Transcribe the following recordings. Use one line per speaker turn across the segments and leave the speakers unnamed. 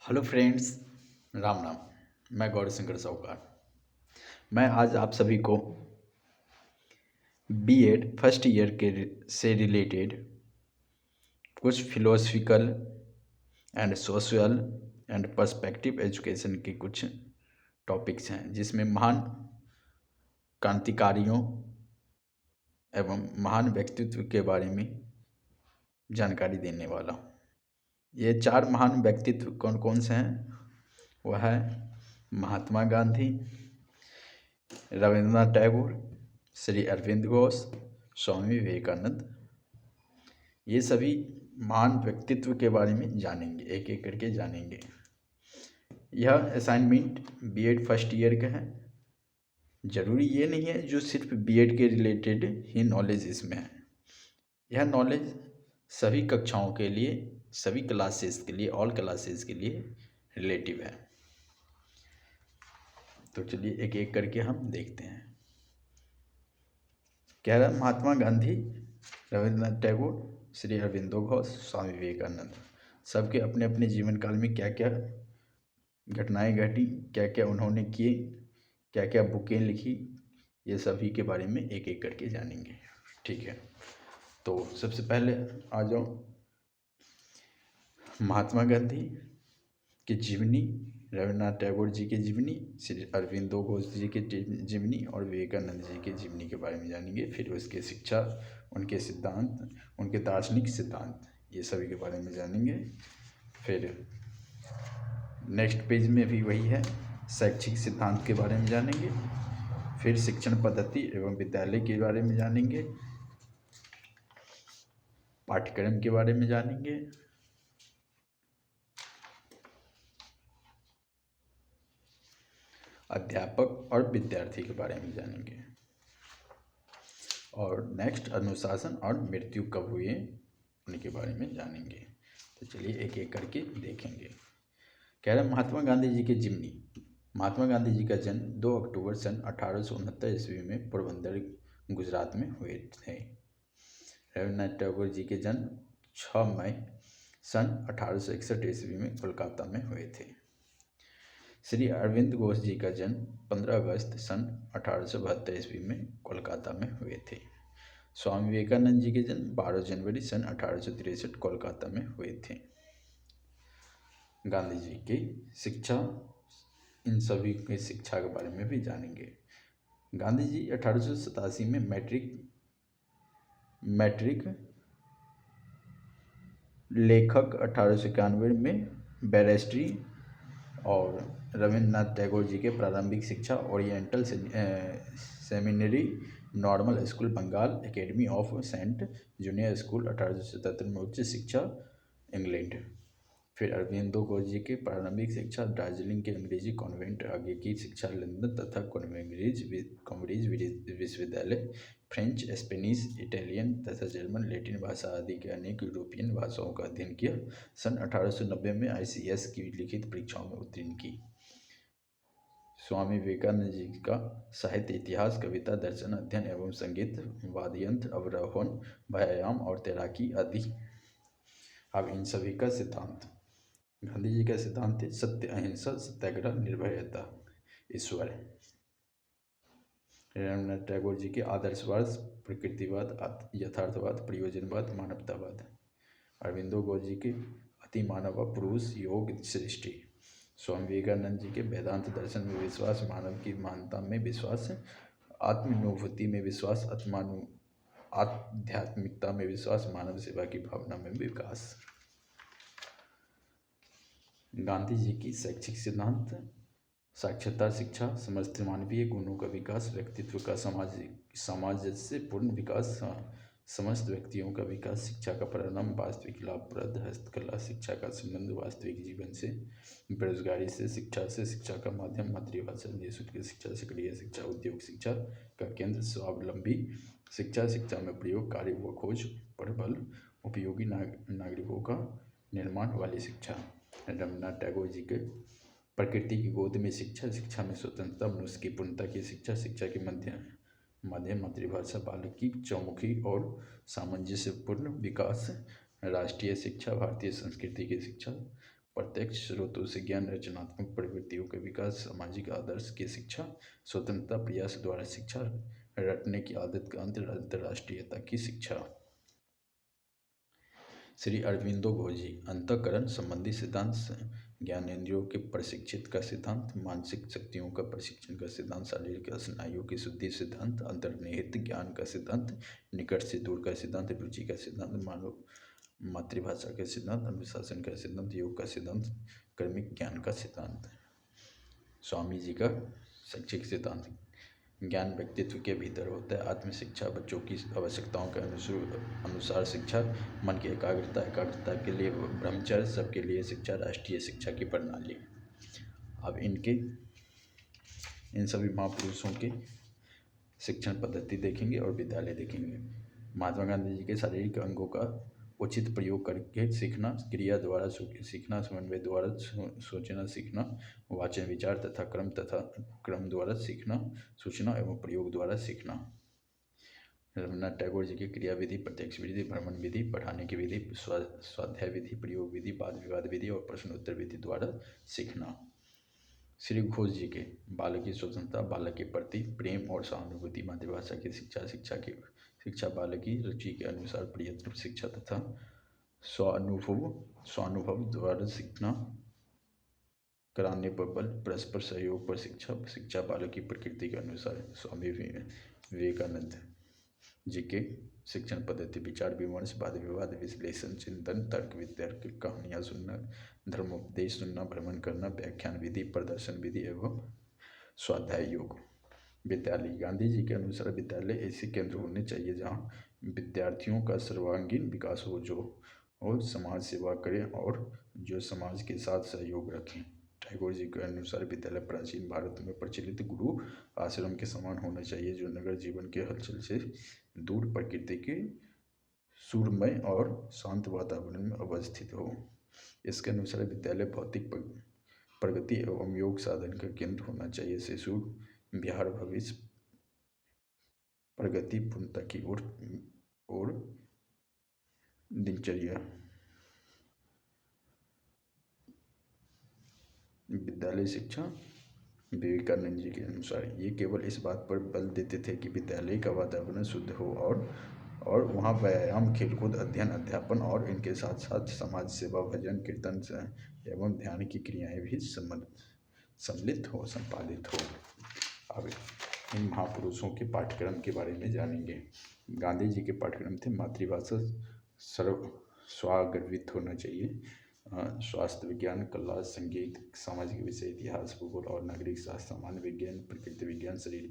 Hello friends, Ram Ram. मैं गौरी शंकर साहूकार। मैं आज आप सभी को बीएड फर्स्ट ईयर के से रिलेटेड कुछ philosophical and social and perspective education के कुछ टॉपिक्स हैं, जिसमें महान क्रांतिकारियों एवं महान व्यक्तित्व के बारे में जानकारी देने वाला हूँ। ये 4 महान व्यक्तित्व कौन कौन से हैं? वह है महात्मा गांधी, रविंद्रनाथ टैगोर, श्री अरविंद घोष, स्वामी विवेकानंद। ये सभी महान व्यक्तित्व के बारे में जानेंगे, एक एक करके जानेंगे। यह असाइनमेंट बीएड फर्स्ट ईयर का है। ज़रूरी ये नहीं है जो सिर्फ बीएड के रिलेटेड ही नॉलेज इसमें है। यह नॉलेज सभी कक्षाओं के लिए, सभी क्लासेस के लिए, ऑल क्लासेस के लिए रिलेटिव है। तो चलिए एक एक करके हम देखते हैं। कह रहा महात्मा गांधी, रविंद्रनाथ टैगोर, श्री अरविंदो घोष, स्वामी विवेकानंद, सबके अपने अपने जीवन काल में क्या क्या घटनाएं घटी, क्या क्या उन्होंने किए, क्या क्या बुकें लिखी, ये सभी के बारे में एक एक करके जानेंगे। ठीक है, तो सबसे पहले आ जाओ महात्मा गांधी की जीवनी, रविन्द्रनाथ टैगोर जी की जीवनी, श्री अरविंदो घोष जी की जीवनी और विवेकानंद जी की जीवनी के बारे में जानेंगे। फिर उसके शिक्षा, उनके सिद्धांत, उनके दार्शनिक सिद्धांत, ये सभी के बारे में जानेंगे। फिर नेक्स्ट पेज में भी वही है, शैक्षिक सिद्धांत के बारे में जानेंगे। फिर शिक्षण पद्धति एवं विद्यालय के बारे में जानेंगे, पाठ्यक्रम के बारे में जानेंगे, अध्यापक और विद्यार्थी के बारे में जानेंगे, और नेक्स्ट अनुशासन और मृत्यु कब हुए उनके बारे में जानेंगे। तो चलिए एक एक करके देखेंगे। कह रहे महात्मा गांधी जी की जीवनी। महात्मा गांधी जी का जन्म 2 अक्टूबर सन 1869 ईस्वी में पोरबंदर गुजरात में हुए थे। रविन्द्रनाथ टैगोर जी के जन्म 6 मई सन 1861 ईस्वी में कोलकाता में हुए थे। श्री अरविंद घोष जी का जन्म 15 अगस्त सन 1872 ईस्वी में कोलकाता में हुए थे। स्वामी विवेकानंद जी के जन्म 12 जनवरी सन 1863 कोलकाता में हुए थे। गांधी जी की शिक्षा, इन सभी की शिक्षा के बारे में भी जानेंगे। गांधी जी 1887 में मैट्रिक लेखक, 1891 में बैरिस्ट्री और रविन्द्रनाथ टैगोर जी के प्रारंभिक शिक्षा oriental seminary normal school Bengal, academy of saint junior school 1877 में उच्च शिक्षा इंग्लैंड। फिर अरविंदो घोष जी की प्रारंभिक शिक्षा दार्जिलिंग के अंग्रेजी कॉन्वेंट, आगे की शिक्षा लंदन तथा कैम्ब्रिज विश्वविद्यालय, फ्रेंच, स्पेनिश, इटालियन तथा जर्मन, लैटिन भाषा आदि के अनेक यूरोपियन भाषाओं का अध्ययन किया। सन 1890 में ICS की लिखित परीक्षाओं में उत्तीर्ण की। स्वामी विवेकानंद जी का साहित्य, इतिहास, कविता, दर्शन, अध्ययन एवं संगीत, वाद्ययंत्र, अवरोहण, व्यायाम और तैराकी आदि। अब इन सभी का सिद्धांत। गांधी जी का सिद्धांत है सत्य, अहिंसा, सत्याग्रह, निर्भयता, ईश्वर। रविन्द्रनाथ टैगोर जी के आदर्शवाद, प्रकृतिवाद, यथार्थवाद, प्रयोजनवाद, मानवतावाद। अरविंदो घोष जी के अतिमानव, पुरुष, योग, सृष्टि। स्वामी विवेकानंद जी के वेदांत दर्शन में विश्वास, मानव की महानता में विश्वास, आत्मानुभूति में विश्वास, आध्यात्मिकता में विश्वास, मानव सेवा की भावना में विकास। गांधी जी की शैक्षिक सिद्धांत, साक्षरता शिक्षा, समस्त मानवीय गुणों का विकास, व्यक्तित्व का समाज से पूर्ण विकास, समस्त व्यक्तियों का विकास, शिक्षा का प्रारंभ, वास्तविक लाभप्रद, हस्तकला, शिक्षा का संबंध वास्तविक जीवन से, बेरोजगारी से, शिक्षा का माध्यम, मातृभाषा, निःशुल्क शिक्षा, सक्रिय शिक्षा, उद्योग शिक्षा का केंद्र, स्वावलंबी शिक्षा, शिक्षा में प्रयोग, कार्य व खोज पर बल, उपयोगी नागरिकों का निर्माण वाली शिक्षा। रविन्द्रनाथ टैगोर जी के प्रकृति की गोद में शिक्षा, शिक्षा में स्वतंत्रता, मनुष्य की पूर्णता की शिक्षा, शिक्षा के माध्यम मातृभाषा, बालक की चौमुखी और सामंजस्यपूर्ण विकास, राष्ट्रीय शिक्षा, भारतीय संस्कृति की शिक्षा, प्रत्यक्ष स्रोतों से ज्ञान, रचनात्मक प्रवृत्तियों के विकास, सामाजिक आदर्श की शिक्षा, स्वतंत्रता प्रयास द्वारा शिक्षा, रटने की आदत का अंतर, अंतर्राष्ट्रीयता की शिक्षा। श्री अरविंदो घोषी अंतःकरण संबंधी सिद्धांत, ज्ञानेंद्रियों के प्रशिक्षित का सिद्धांत, मानसिक शक्तियों का प्रशिक्षण का सिद्धांत, शारीरिक स्नायुओं की शुद्धि सिद्धांत, अंतर्निहित ज्ञान का सिद्धांत, निकट से दूर का सिद्धांत, रुचि का सिद्धांत, मानव मातृभाषा का सिद्धांत, अनुशासन का सिद्धांत, योग का सिद्धांत, कर्मिक ज्ञान का सिद्धांत। स्वामी जी का शैक्षिक सिद्धांत, ज्ञान व्यक्तित्व के भीतर होता है। आत्म शिक्षा, बच्चों की आवश्यकताओं के अनुसार शिक्षा, मन की एकाग्रता, एकाग्रता के लिए ब्रह्मचर्य, सबके लिए शिक्षा, राष्ट्रीय शिक्षा की प्रणाली। अब इन सभी महापुरुषों के शिक्षण पद्धति देखेंगे और विद्यालय देखेंगे। महात्मा गांधी जी के शारीरिक अंगों का उचित प्रयोग करके सीखना, क्रिया द्वारा सीखना, समन्वय द्वारा सोचना सीखना, वाचन विचार तथा क्रम द्वारा सीखना, सूचना एवं प्रयोग द्वारा सीखना। रविन्द्रनाथ टैगोर जी की क्रिया विधि, प्रत्यक्ष विधि, भ्रमण विधि, पढ़ाने की विधि, स्वाध्याय विधि, प्रयोग विधि, वाद विवाद विधि और प्रश्नोत्तर विधि द्वारा सीखना। श्री घोष जी के बालक की स्वतंत्रता, बालक के प्रति प्रेम और सहानुभूति, मातृभाषा की शिक्षा, बालक की रुचि के अनुसार प्रयत्न शिक्षा तथा स्वानुभव द्वारा सीखना, कराने पर बल, परस्पर सहयोग पर शिक्षा बालक की प्रकृति के अनुसार। स्वामी विवेकानंद जी के शिक्षण पद्धति, विचार विमर्श, वाद विवाद, विश्लेषण, चिंतन, तर्क वितर्क, कहानियाँ सुनना, धर्मोपदेश सुनना, भ्रमण करना, व्याख्यान विधि, प्रदर्शन विधि एवं स्वाध्याय योग। विद्यालय, गांधी जी के अनुसार विद्यालय ऐसे केंद्र होने चाहिए जहाँ विद्यार्थियों का सर्वांगीण विकास हो, जो और समाज सेवा करें और जो समाज के साथ सहयोग रखें। टैगोर जी के अनुसार विद्यालय प्राचीन भारत में प्रचलित गुरु आश्रम के समान होना चाहिए, जो नगर जीवन के हलचल से दूर प्रकृति के सुरमय और शांत वातावरण में अवस्थित हो। इसके अनुसार विद्यालय भौतिक प्रगति एवं योग साधन का केंद्र होना चाहिए। शिशु बिहार भविष्य प्रगति पूर्णता की ओर दिनचर्या। विद्यालय शिक्षा, विवेकानंद जी के अनुसार ये केवल इस बात पर बल देते थे कि विद्यालय का वातावरण शुद्ध हो और वहाँ व्यायाम, खेलकूद, अध्ययन, अध्यापन और इनके साथ साथ समाज सेवा, भजन, कीर्तन एवं ध्यान की क्रियाएं भी सम्मिलित हो, संपादित हो। अब इन महापुरुषों के पाठ्यक्रम के बारे में जानेंगे। गांधी जी के पाठ्यक्रम थे, मातृभाषा स्वागर्वित होना चाहिए, स्वास्थ्य विज्ञान, कला, संगीत, सामाजिक विषय, इतिहास, भूगोल और नागरिक शास्त्र, सामान्य विज्ञान, प्रकृति विज्ञान, शरीर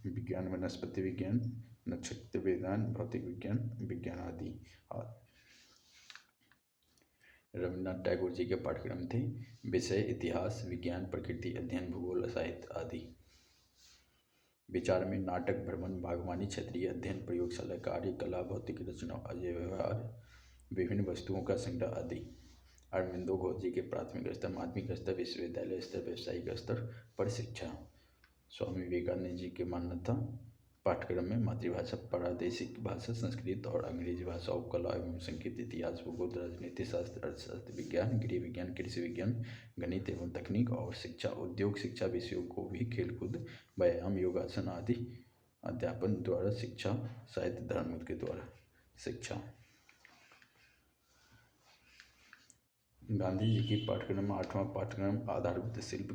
विज्ञान, वनस्पति विज्ञान, नक्षत्र विज्ञान, भौतिक विज्ञान आदि। रविन्द्रनाथ टैगोर जी के पाठ्यक्रम थे, विषय इतिहास, विज्ञान, प्रकृति अध्ययन, भूगोल, साहित्य आदि। विचार में नाटक, भ्रमण, बागवानी, क्षेत्रीय अध्ययन, प्रयोगशाला कार्य, कला, भौतिक रचना, अजय व्यवहार, विभिन्न वस्तुओं का संग्रह आदि। अरविंदो घोष जी के प्राथमिक स्तर, माध्यमिक स्तर, विश्वविद्यालय स्तर, व्यावसायिक स्तर पर शिक्षा। स्वामी विवेकानंद जी के मान्यता पाठ्यक्रम में मातृभाषा, प्रादेशिक भाषा, संस्कृत और अंग्रेजी भाषाओं, कला एवं संगीत, इतिहास, भूगोल, राजनीति शास्त्र, अर्थशास्त्र, विज्ञान, गृह विज्ञान, कृषि विज्ञान, गणित एवं तकनीक और शिक्षा, उद्योग शिक्षा विषयों को भी खेलकूद, व्यायाम, योगासन आदि अध्यापन द्वारा शिक्षा, साहित्य, धर्म के द्वारा शिक्षा। गांधी जी की पाठ्यक्रम, 8वां पाठ्यक्रम आधारभूत शिल्प,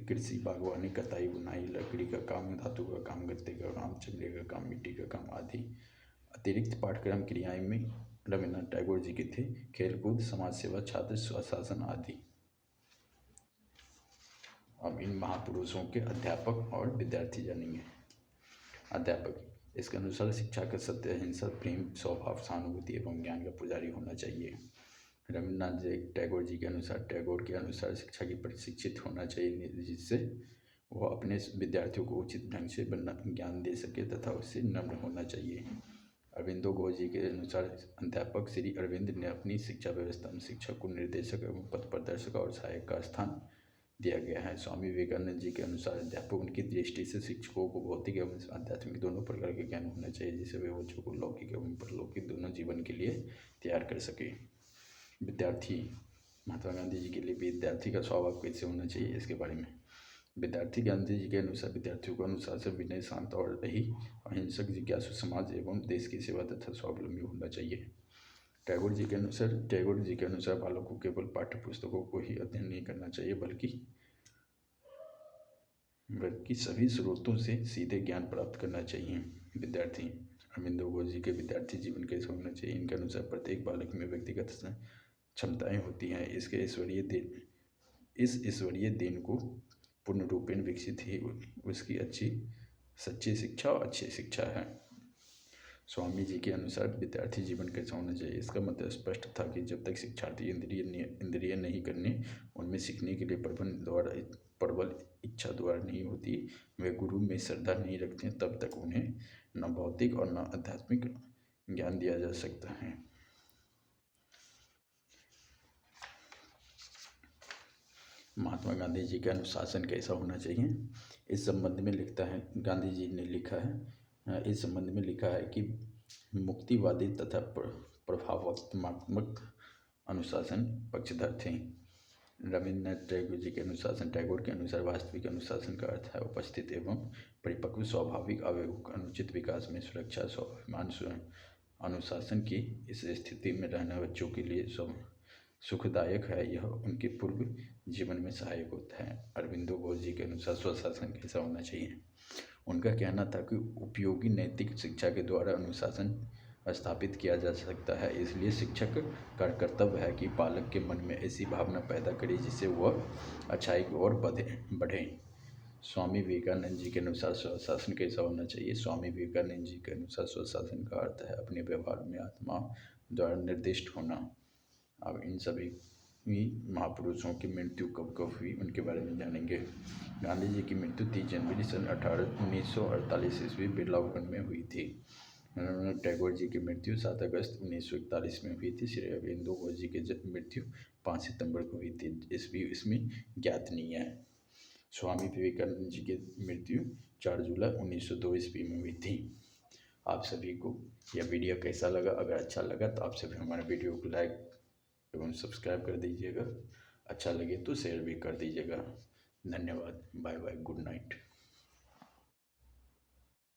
कृषि, बागवानी, कताई, बुनाई, लकड़ी का काम, धातु का काम, गत्ते का काम, चमड़े का काम, मिट्टी का काम आदि। अतिरिक्त पाठ्यक्रम क्रियाएं में रविन्द्रनाथ टैगोर जी के थे, खेलकूद, समाज सेवा, छात्र स्वशासन आदि। अब इन महापुरुषों के अध्यापक और विद्यार्थी जानेंगे। अध्यापक, इसके अनुसार शिक्षा का सत्य, अहिंसा, प्रेम, स्वभाव, सहानुभूति एवं ज्ञान का पुजारी होना चाहिए। रविन्द्रनाथ टैगोर जी के अनुसार शिक्षा की प्रशिक्षित होना चाहिए, जिससे वह अपने विद्यार्थियों को उचित ढंग से ज्ञान दे सके तथा उससे नम्र होना चाहिए। अरविंदो घोष जी के अनुसार अध्यापक श्री अरविंद ने अपनी शिक्षा व्यवस्था में शिक्षक को निर्देशक एवं पथ प्रदर्शक और सहायक का स्थान दिया गया है। स्वामी विवेकानंद जी के अनुसार अध्यापक उनकी दृष्टि से शिक्षकों को भौतिक एवं आध्यात्मिक दोनों प्रकार के ज्ञान होना चाहिए, जिससे वे बच्चों को लौकिक एवं परलौकिक दोनों जीवन के लिए तैयार कर सके। विद्यार्थी, महात्मा गांधी जी के लिए विद्यार्थी का स्वभाव कैसे होना चाहिए, इसके बारे में। विद्यार्थी गांधी जी के अनुसार विद्यार्थियों को अनुशासन, विनय, शांत और रही अहिंसक, जिज्ञासु, समाज एवं देश की सेवा तथा स्वावलंबी होना चाहिए। टैगोर जी के अनुसार बालक को केवल पाठ्य पुस्तकों को ही अध्ययन नहीं करना चाहिए, बल्कि सभी स्रोतों से सीधे ज्ञान प्राप्त करना चाहिए। विद्यार्थी अरविंदो घोष जी के विद्यार्थी जीवन कैसे होना चाहिए, इनके अनुसार प्रत्येक बालक में व्यक्तिगत क्षमताएं होती हैं। इस ईश्वरीय देन को पूर्ण रूपेण विकसित ही उसकी सच्ची शिक्षा और अच्छी शिक्षा है। स्वामी जी के अनुसार विद्यार्थी जीवन कैसा होना चाहिए, इसका मतलब स्पष्ट था कि जब तक शिक्षार्थी इंद्रिय नहीं करने, उनमें सीखने के लिए प्रबल इच्छा द्वारा नहीं होती, वे गुरु में श्रद्धा नहीं रखते, तब तक उन्हें न भौतिक और न आध्यात्मिक ज्ञान दिया जा सकता है। महात्मा गांधी जी का अनुशासन कैसा होना चाहिए, इस संबंध में लिखता है, गांधी जी ने लिखा है, इस संबंध में लिखा है कि मुक्तिवादी तथा प्रभावात्मक अनुशासन पक्षधर थे। रविन्द्रनाथ टैगोर के अनुसार वास्तविक अनुशासन का अर्थ है उपस्थित एवं परिपक्व स्वाभाविक आवेगों का अनुचित विकास में सुरक्षा, स्वाभिमान। अनुशासन की इस स्थिति में रहना बच्चों के लिए सुखदायक है, यह उनके पूर्व जीवन में सहायक होता है। अरविंदो घोष जी के अनुसार स्वशासन कैसा होना चाहिए, उनका कहना था कि उपयोगी नैतिक शिक्षा के द्वारा अनुशासन स्थापित किया जा सकता है, इसलिए शिक्षक का कर्तव्य है कि बालक के मन में ऐसी भावना पैदा करे जिससे वह अच्छाई की ओर बढ़े। स्वामी विवेकानंद जी के अनुसार स्वशासन कैसा होना चाहिए, स्वामी विवेकानंद जी के अनुसार स्वशासन का अर्थ है अपने व्यवहार में आत्मा द्वारा निर्दिष्ट होना। अब इन सभी महापुरुषों की मृत्यु कब कब हुई, उनके बारे में जानेंगे। गांधी जी की मृत्यु 30 जनवरी सन 1948 ईस्वी बिरलागंज में हुई थी। रविन्द्रनाथ टैगोर जी की मृत्यु 7 अगस्त 1941 में हुई थी। श्री अरविंदो घोष जी की मृत्यु 5 सितंबर को हुई थी, इसमें ज्ञात नहीं है। स्वामी विवेकानंद जी की मृत्यु 4 जुलाई 1902 ईस्वी में हुई थी। आप सभी को यह वीडियो कैसा लगा, अगर अच्छा लगा तो आप सभी हमारे वीडियो को लाइक एवं सब्सक्राइब कर दीजिएगा, अच्छा लगे तो शेयर भी कर दीजिएगा। धन्यवाद, बाय बाय, गुड नाइट।